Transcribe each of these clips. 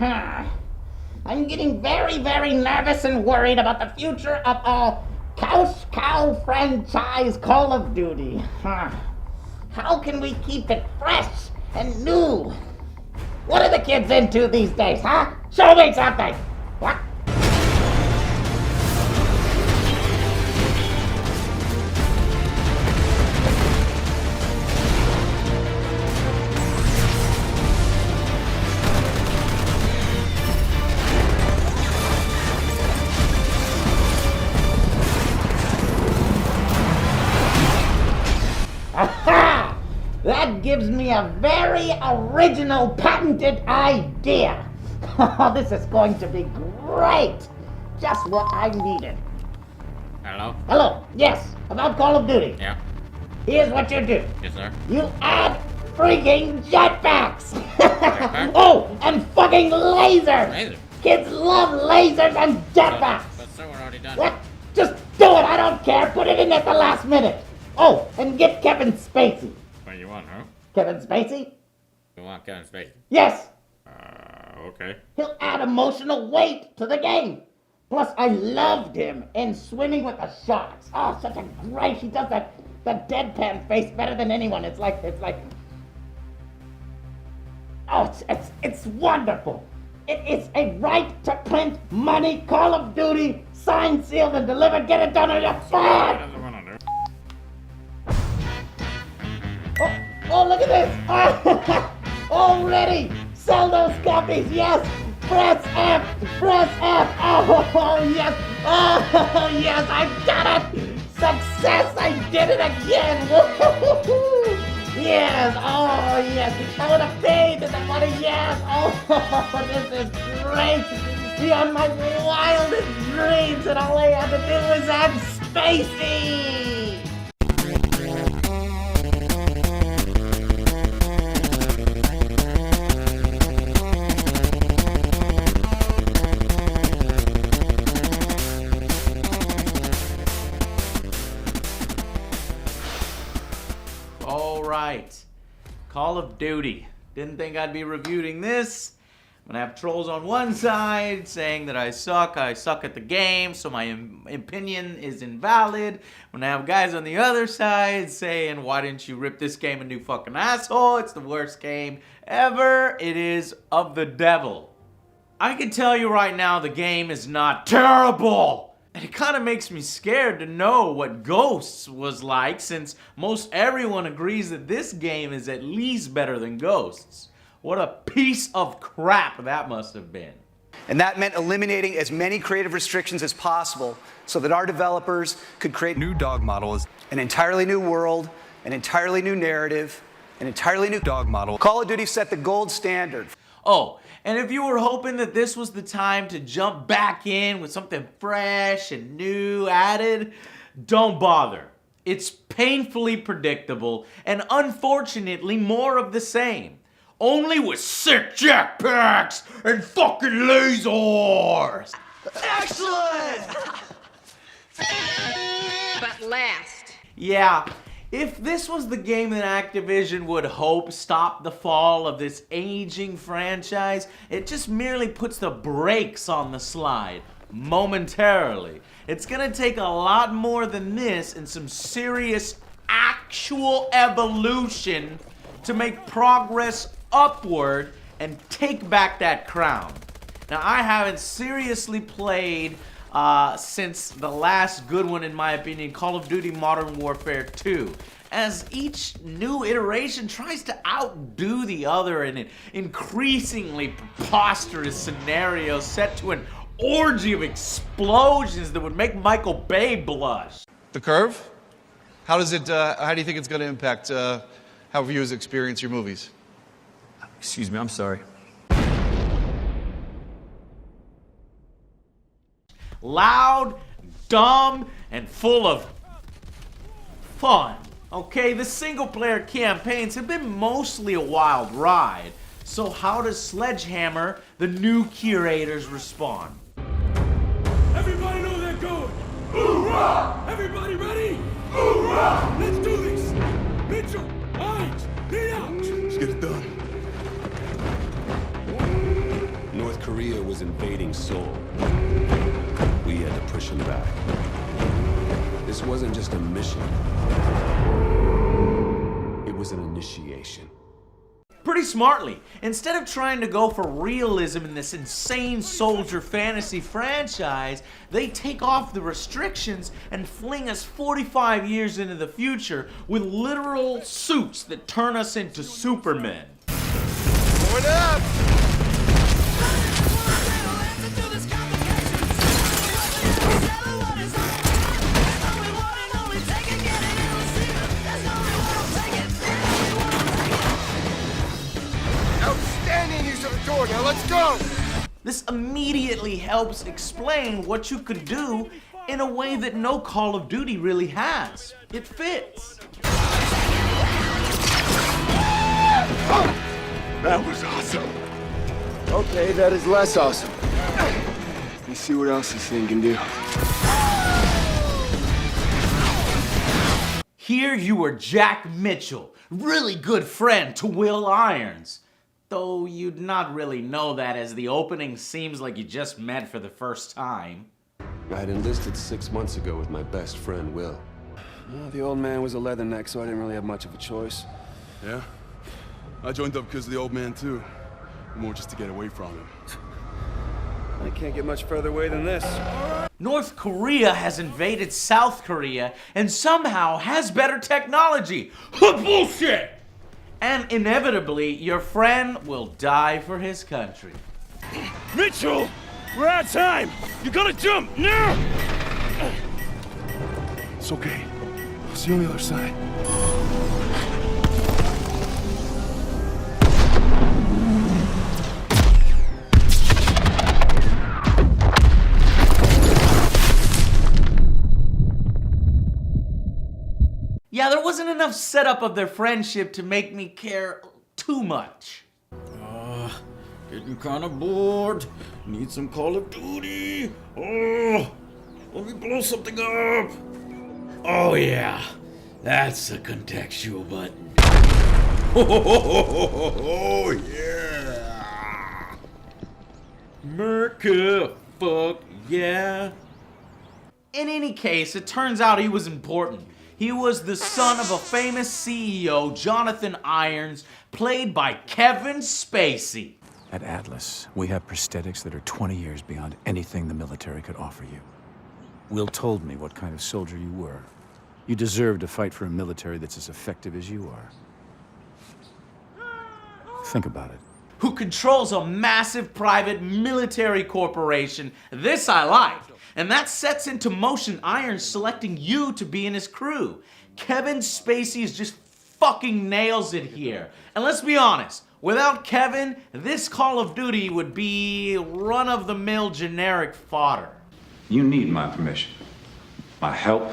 I'm getting very, very nervous and worried about the future of our Couch Cow franchise Call of Duty. How can we keep it fresh and new? What are the kids into these days, huh? Show me something! What? Aha! That gives me a very original, patented idea. This is going to be great. Just what I needed. Hello? Hello, yes, about Call of Duty. Yeah. Here's what you do. Yes, sir. You add freaking jetpacks. Jetpack? Oh, and fucking lasers. Laser? Kids love lasers and jetpacks. But sir, we're already done. What? Just do it, I don't care. Put it in at the last minute. Oh, and get Kevin Spacey. What do you want, huh? Kevin Spacey? You want Kevin Spacey? Yes. Okay. He'll add emotional weight to the game. Plus, I loved him in Swimming with the Sharks. Oh, such a great, he does that deadpan face better than anyone. It's like, oh, it's wonderful. It is a right to print money Call of Duty, signed, sealed, and delivered. Get it done or you're fired. Oh, look at this! Already! Sell those copies, yes! Press F! Press F! Oh, yes! Oh, yes, I've done it! Success! I did it again! Woo-hoo-hoo-hoo. Yes! Oh, yes! I would have paid the money, yes! Oh, this is great! Beyond my wildest dreams, and all I had to do was add Spacey! Alright, Call of Duty. Didn't think I'd be reviewing this. I'm gonna have trolls on one side saying that I suck at the game, so my opinion is invalid. I'm gonna have guys on the other side saying, why didn't you rip this game a new fucking asshole? It's the worst game ever. It is of the devil. I can tell you right now, the game is not terrible. And it kind of makes me scared to know what Ghosts was like, since most everyone agrees that this game is at least better than Ghosts. What a piece of crap that must have been. And that meant eliminating as many creative restrictions as possible so that our developers could create New dog models. an entirely new world, an entirely new narrative, an entirely new Dog model. Call of Duty set the gold standard. Oh, and if you were hoping that this was the time to jump back in with something fresh and new added, don't bother. It's painfully predictable and unfortunately more of the same. Only with sick jetpacks and fucking lasers! Excellent! But last. Yeah, if this was the game that Activision would hope stopped the fall of this aging franchise, it just merely puts the brakes on the slide, momentarily. It's gonna take a lot more than this and some serious actual evolution to make progress upward and take back that crown. Now, I haven't seriously played since the last good one, in my opinion, Call of Duty Modern Warfare 2, as each new iteration tries to outdo the other in an increasingly preposterous scenario set to an orgy of explosions that would make Michael Bay blush. The curve? How does it, how do you think it's going to impact how viewers experience your movies? Excuse me, I'm sorry. Loud, dumb, and full of fun. Okay, the single-player campaigns have been mostly a wild ride. So how does Sledgehammer, the new curators, respond? Everybody know they're going. Hoorah! Everybody ready? Hoorah! Let's do this. Mitchell, Hines, lead out. Let's get it done. North Korea was invading Seoul. We had to push him back. This wasn't just a mission. It was an initiation. Pretty smartly, instead of trying to go for realism in this insane soldier fantasy franchise, they take off the restrictions and fling us 45 years into the future with literal suits that turn us into Supermen. Point up! Outstanding use of the door. Now let's go! This immediately helps explain what you could do in a way that no Call of Duty really has. It fits. That was awesome. Okay, that is less awesome. Let's see what else this thing can do. Here you are Jack Mitchell, really good friend to Will Irons. Though you'd not really know that, as the opening seems like you just met for the first time. I had enlisted 6 months ago with my best friend, Will. Well, the old man was a leatherneck, so I didn't really have much of a choice. Yeah? I joined up because of the old man, too. More just to get away from him. I can't get much further away than this. North Korea has invaded South Korea and somehow has better technology. Bullshit! And inevitably, your friend will die for his country. Mitchell! We're out of time! You gotta jump, now! It's okay. I'll see you on the other side. Yeah, there wasn't enough setup of their friendship to make me care too much. Getting kinda bored. Need some Call of Duty. Oh, let me blow something up. Oh yeah, that's a contextual button. Oh yeah. America, fuck yeah. In any case, it turns out he was important. He was the son of a famous CEO, Jonathan Irons, played by Kevin Spacey. At Atlas, we have prosthetics that are 20 years beyond anything the military could offer you. Will told me what kind of soldier you were. You deserve to fight for a military that's as effective as you are. Think about it. Who controls a massive private military corporation. This I like. And that sets into motion Irons selecting you to be in his crew. Kevin Spacey just fucking nails it here. And let's be honest, without Kevin, this Call of Duty would be run-of-the-mill generic fodder. You need my permission, my help,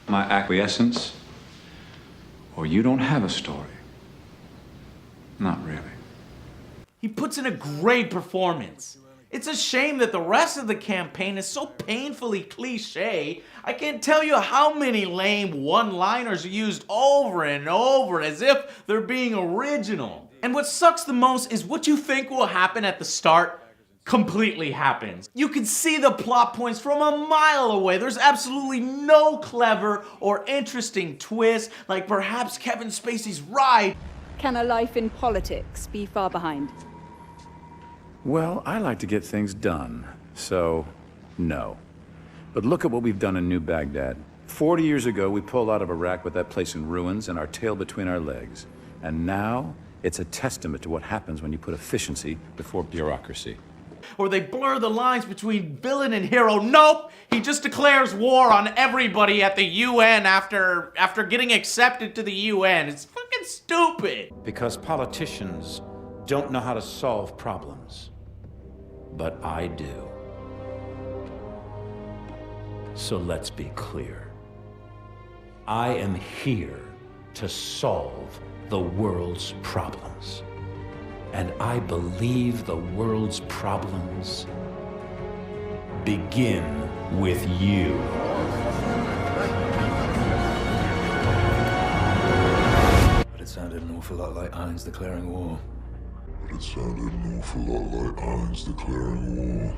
my acquiescence, or you don't have a story. Not really. He puts in a great performance. It's a shame that the rest of the campaign is so painfully cliche. I can't tell you how many lame one-liners are used over and over as if they're being original. And what sucks the most is what you think will happen at the start completely happens. You can see the plot points from a mile away. There's absolutely no clever or interesting twist, like perhaps Kevin Spacey's ride. Can a life in politics be far behind? Well, I like to get things done, so no. But look at what we've done in New Baghdad. 40 years ago, we pulled out of Iraq with that place in ruins and our tail between our legs. And now, it's a testament to what happens when you put efficiency before bureaucracy. Or they blur the lines between villain and hero. Nope! He just declares war on everybody at the UN after getting accepted to the UN. It's fucking stupid! Because politicians don't know how to solve problems. But I do. So let's be clear. I am here to solve the world's problems. And I believe the world's problems begin with you. But it sounded an awful lot like Irons declaring war. It sounded an awful lot like Irons declaring war.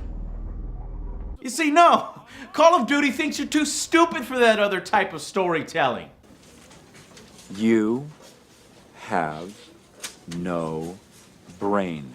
You see, no! Call of Duty thinks you're too stupid for that other type of storytelling. You have no brain.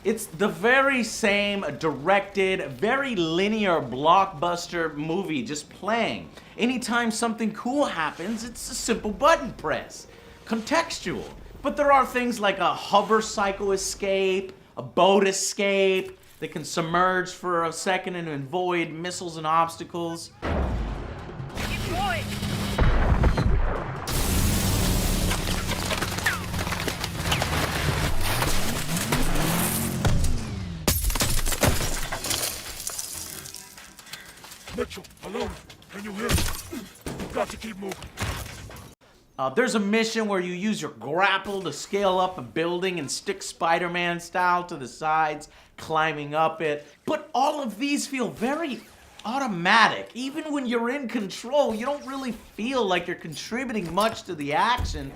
It's the very same directed, very linear blockbuster movie just playing. Anytime something cool happens, it's a simple button press. Contextual. But there are things like a hover cycle escape, a boat escape, that can submerge for a second and avoid missiles and obstacles. Mitchell, hello? Can you hear me? You've got to keep moving. There's a mission where you use your grapple to scale up a building and stick Spider-Man style to the sides, climbing up it. But all of these feel very automatic. Even when you're in control, you don't really feel like you're contributing much to the action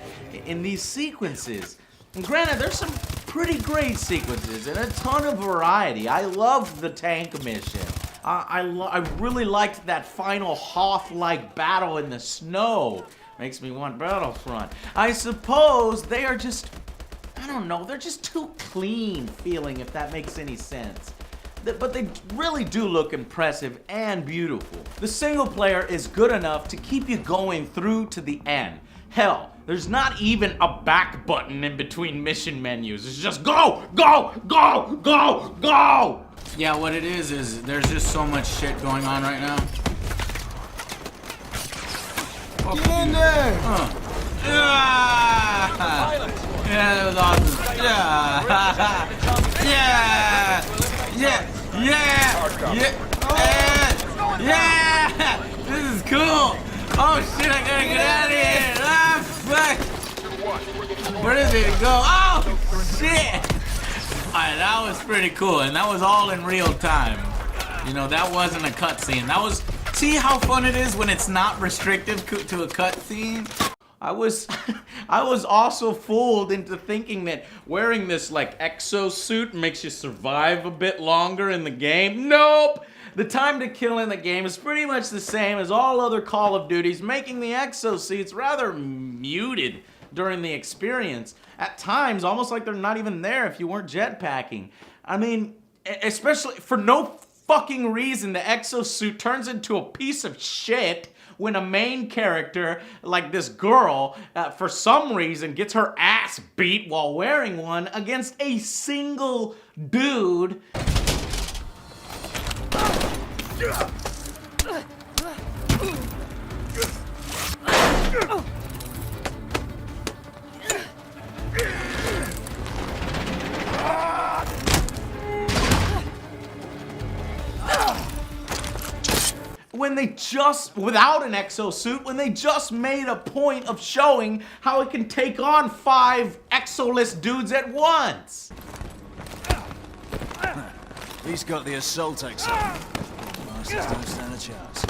in these sequences. And granted, there's some pretty great sequences and a ton of variety. I loved the tank mission. I really liked that final Hoth-like battle in the snow. Makes me want Battlefront. I suppose they are just, I don't know, they're just too clean feeling, if that makes any sense. But they really do look impressive and beautiful. The single player is good enough to keep you going through to the end. Hell, there's not even a back button in between mission menus. It's just go, go, go, go, go! Yeah, what it is there's just so much shit going on right now. Get in there! Yeah, that was awesome. Yeah! This is cool! Oh shit, I gotta get out of here! Ah, fuck! Where did it go? Oh, shit! Alright, that was pretty cool, and that was all in real time. You know, that wasn't a cutscene. That was... See how fun it is when it's not restrictive to a cutscene? I was also fooled into thinking that wearing this like exosuit makes you survive a bit longer in the game. Nope! The time to kill in the game is pretty much the same as all other Call of Duties, making the exosuits rather muted during the experience. At times, almost like they're not even there if you weren't jetpacking. I mean, especially for no fucking reason, the exosuit turns into a piece of shit when a main character, like this girl, for some reason gets her ass beat while wearing one against a single dude. When they just, without an exosuit, when they just made a point of showing how it can take on 5 exoless dudes at once. He's got the assault exo. Monsters don't stand a chance.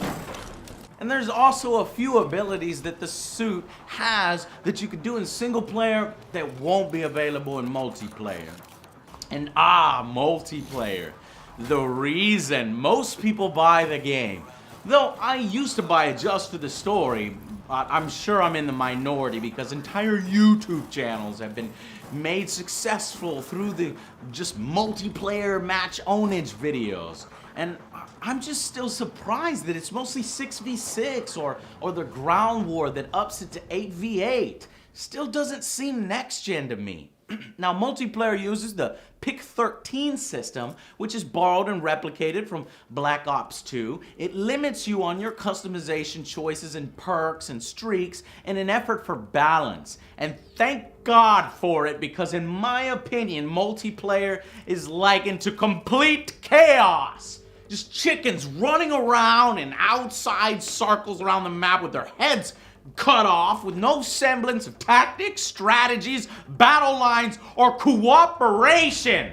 And there's also a few abilities that the suit has that you could do in single player that won't be available in multiplayer. And multiplayer. The reason most people buy the game. Though I used to buy it just for the story, I'm sure I'm in the minority because entire YouTube channels have been made successful through the just multiplayer match ownage videos. And I'm just still surprised that it's mostly 6v6 or the ground war that ups it to 8v8. Still doesn't seem next gen to me. Now, multiplayer uses the Pick 13 system, which is borrowed and replicated from Black Ops 2. It limits you on your customization choices and perks and streaks in an effort for balance. And thank God for it, because in my opinion, multiplayer is likened to complete chaos. Just chickens running around in outside circles around the map with their heads cut off with no semblance of tactics, strategies, battle lines, or cooperation.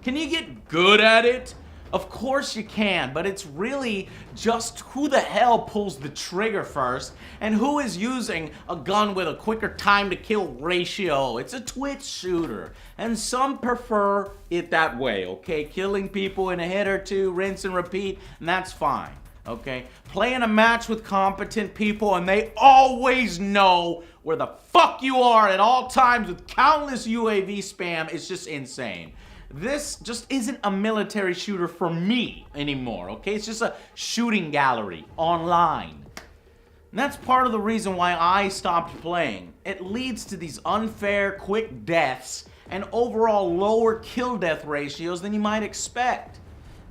Can you get good at it? Of course you can, but it's really just who the hell pulls the trigger first and who is using a gun with a quicker time to kill ratio. It's a Twitch shooter, and some prefer it that way, okay? Killing people in a hit or two, rinse and repeat, and that's fine, okay? Playing a match with competent people and they always know where the fuck you are at all times with countless UAV spam is just insane. This just isn't a military shooter for me anymore, okay? It's just a shooting gallery online. And that's part of the reason why I stopped playing. It leads to these unfair, quick deaths and overall lower kill-death ratios than you might expect.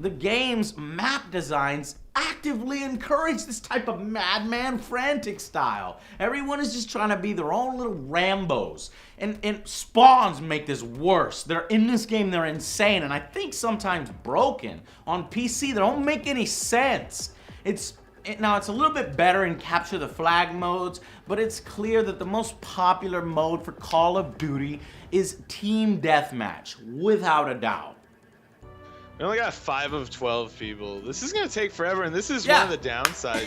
The game's map designs actively encourage this type of madman frantic style. Everyone is just trying to be their own little Rambos. And spawns make this worse. They're in this game, they're insane, and I think sometimes broken. On PC, they don't make any sense. Now, it's a little bit better in capture the flag modes, but it's clear that the most popular mode for Call of Duty is Team Deathmatch, without a doubt. We only got 5 of 12 people. This is gonna take forever, and this is one of the downsides.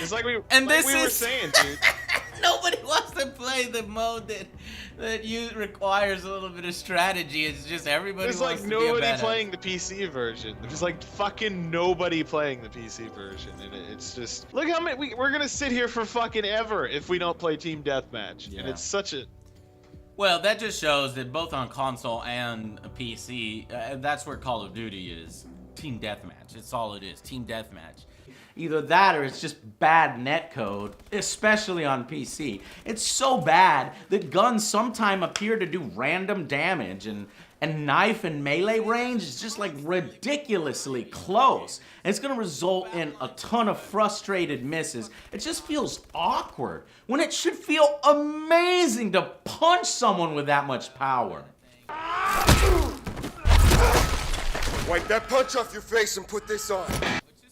It's like we were saying, dude. Nobody wants to play the mode that requires a little bit of strategy. It's just everybody There's wants like to be a nobody badass. playing the PC version. There's like fucking nobody playing the PC version, and it's just look how many we're gonna sit here for fucking ever if we don't play Team Deathmatch, and it's such a. Well, that just shows that both on console and a PC, that's where Call of Duty is. Team Deathmatch. It's all it is. Team Deathmatch. Either that or it's just bad netcode, especially on PC. It's so bad that guns sometimes appear to do random damage, and knife and melee range is just like ridiculously close. And it's gonna result in a ton of frustrated misses. It just feels awkward when it should feel amazing to punch someone with that much power. Wipe that punch off your face and put this on.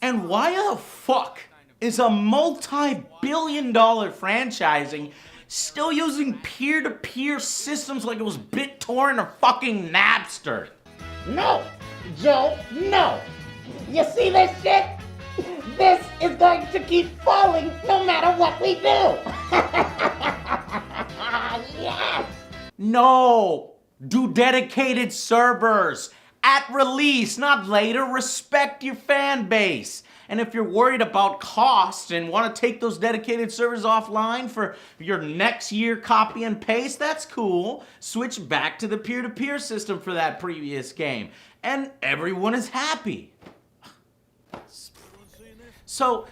And why the fuck is a multi-billion-dollar franchising still using peer-to-peer systems like it was BitTorrent or fucking Napster? No, Joe, no. You see this shit? This is going to keep falling no matter what we do. Yes. No, do dedicated servers. At release, not later. Respect your fan base. And if you're worried about cost and want to take those dedicated servers offline for your next year copy and paste, that's cool. Switch back to the peer-to-peer system for that previous game. And everyone is happy. So,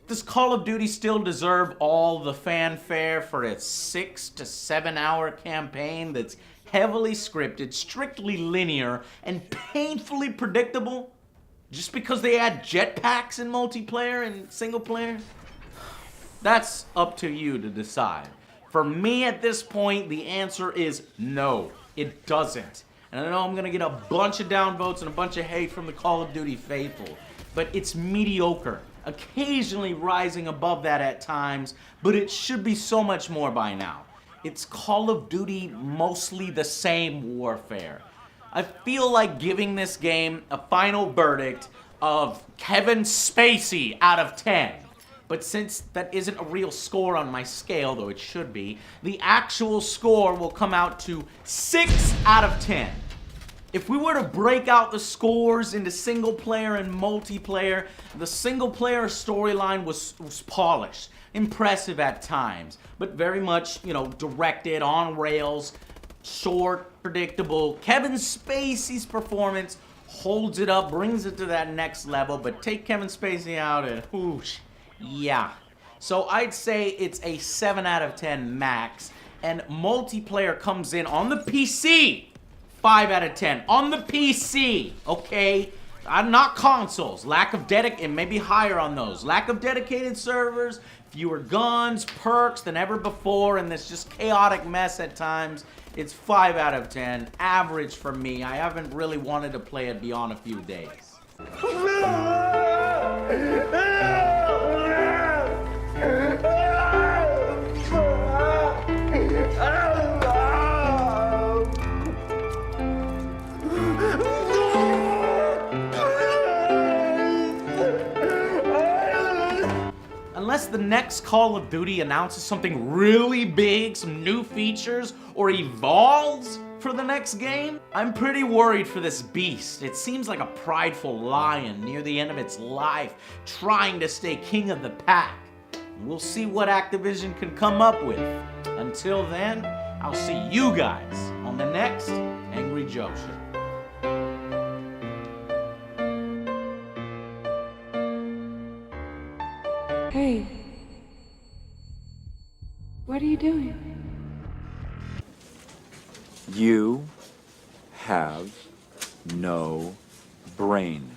does Call of Duty still deserve all the fanfare for its 6 to 7 hour campaign that's heavily scripted, strictly linear, and painfully predictable? Just because they add jetpacks in multiplayer and single player? That's up to you to decide. For me at this point, the answer is no, it doesn't. And I know I'm gonna get a bunch of downvotes and a bunch of hate from the Call of Duty faithful, but it's mediocre, occasionally rising above that at times, but it should be so much more by now. It's Call of Duty, mostly the same warfare. I feel like giving this game a final verdict of Kevin Spacey out of 10. But since that isn't a real score on my scale, though it should be, the actual score will come out to 6 out of 10. If we were to break out the scores into single player and multiplayer, the single player storyline was polished, impressive at times, but very much, directed on rails, short, predictable. Kevin Spacey's performance holds it up, brings it to that next level, but take Kevin Spacey out and whoosh, yeah. So I'd say it's a 7 out of 10 max, and multiplayer comes in on the PC, 5 out of 10 on the PC, okay? Not consoles. It may be higher on those. Lack of dedicated servers, fewer guns, perks than ever before, and this just chaotic mess at times. It's 5 out of 10, average for me. I haven't really wanted to play it beyond a few days. unless the next Call of Duty announces something really big, some new features, or evolves for the next game, I'm pretty worried for this beast. It seems like a prideful lion near the end of its life, trying to stay king of the pack. We'll see what Activision can come up with. Until then, I'll see you guys on the next Angry Joe Show. Hey, what are you doing? You have no brain.